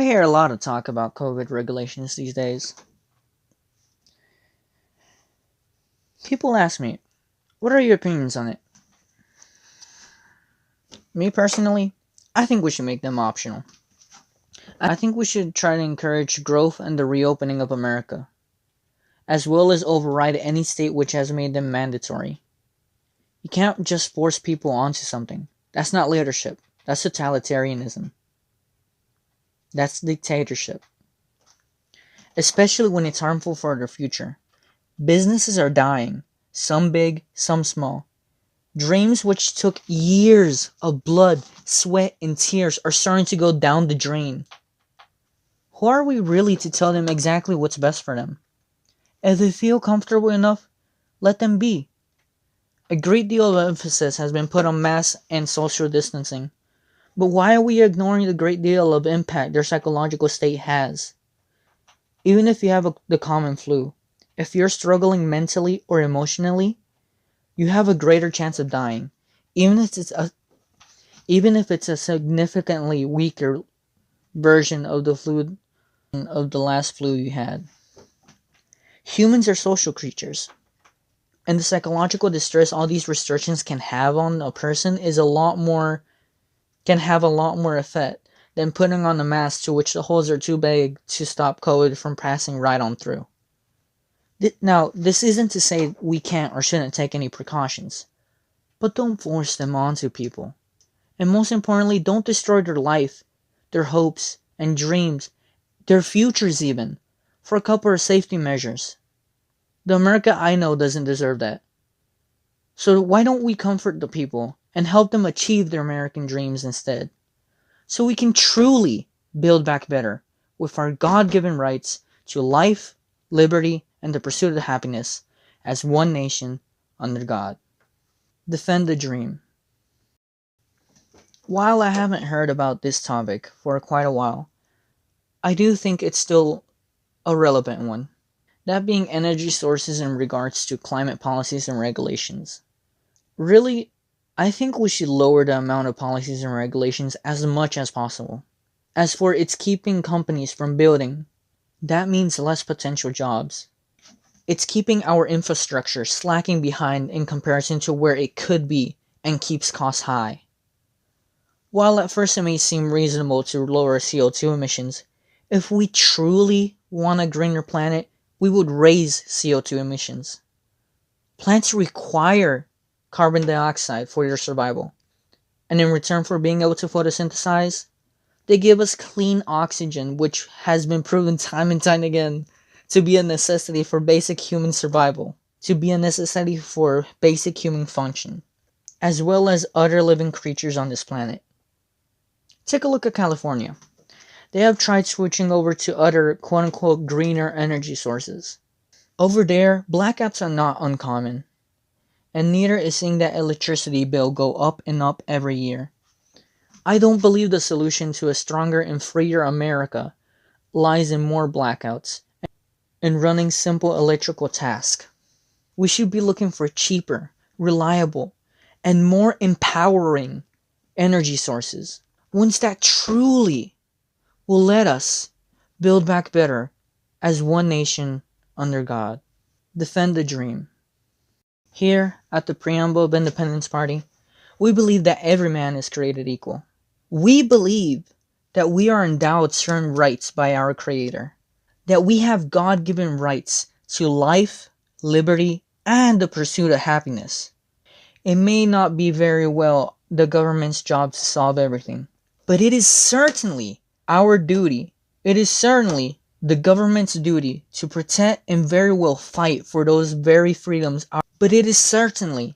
I hear a lot of talk about COVID regulations these days. People ask me, what are your opinions on it? Me personally, I think we should make them optional. I think we should try to encourage growth and the reopening of America, as well as override any state which has made them mandatory. You can't just force people onto something. That's not leadership. That's totalitarianism. That's dictatorship. Especially when it's harmful for their future. Businesses are dying, some big, some small. Dreams which took years of blood, sweat, and tears are starting to go down the drain. Who are we really to tell them exactly what's best for them? If they feel comfortable enough, let them be. A great deal of emphasis has been put on mask and social distancing. But why are we ignoring the great deal of impact their psychological state has? Even if you have the common flu, if you're struggling mentally or emotionally, you have a greater chance of dying, even if it's a significantly weaker version of the last flu you had. Humans are social creatures, and the psychological distress all these restrictions can have on a person can have a lot more effect than putting on a mask to which the holes are too big to stop COVID from passing right on through. Now, this isn't to say we can't or shouldn't take any precautions, but don't force them onto people. And most importantly, don't destroy their life, their hopes and dreams, their futures even, for a couple of safety measures. The America I know doesn't deserve that. So why don't we comfort the people and help them achieve their American dreams instead? So we can truly build back better with our God-given rights to life, liberty, and the pursuit of happiness as one nation under God. Defend the dream. While I haven't heard about this topic for quite a while, I do think it's still a relevant one. That being energy sources in regards to climate policies and regulations. Really, I think we should lower the amount of policies and regulations as much as possible. As for its keeping companies from building, that means less potential jobs. It's keeping our infrastructure slacking behind in comparison to where it could be and keeps costs high. While at first it may seem reasonable to lower CO2 emissions, if we truly want a greener planet, we would raise CO2 emissions. Plants require carbon dioxide for their survival, and in return for being able to photosynthesize, they give us clean oxygen, which has been proven time and time again to be a necessity for basic human survival, to be a necessity for basic human function, as well as other living creatures on this planet. Take a look at California. They have tried switching over to other quote-unquote greener energy sources. Over there, blackouts are not uncommon, and neither is seeing that electricity bill go up and up every year. I don't believe the solution to a stronger and freer America lies in more blackouts and running simple electrical tasks. We should be looking for cheaper, reliable, and more empowering energy sources, ones that truly will let us build back better as one nation under God. Defend the dream. Here, at the Preamble of Independence Party, we believe that every man is created equal. We believe that we are endowed certain rights by our Creator, that we have God-given rights to life, liberty, and the pursuit of happiness. It may not be very well the government's job to solve everything, but it is certainly our duty, it is certainly the government's duty to protect and very well fight for those very freedoms. But it is certainly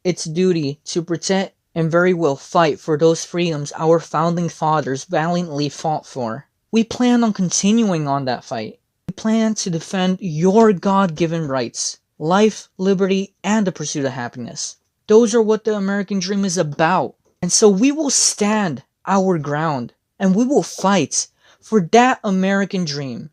its duty to protect and very well fight for those freedoms our founding fathers valiantly fought for. We plan on continuing on that fight. We plan to defend your God-given rights, life, liberty, and the pursuit of happiness. Those are what the American dream is about. And so we will stand our ground and we will fight for that American dream.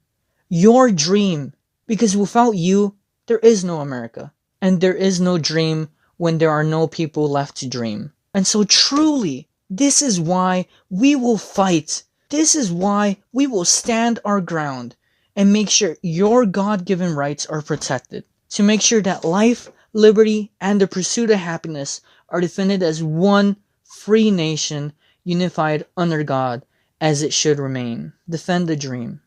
Your dream. Because without you, there is no America. And there is no dream when there are no people left to dream. And so truly, this is why we will fight This is why we will stand our ground and make sure your God-given rights are protected, to make sure that life, liberty, and the pursuit of happiness are defended as one free nation unified under God, as it should remain. Defend the dream.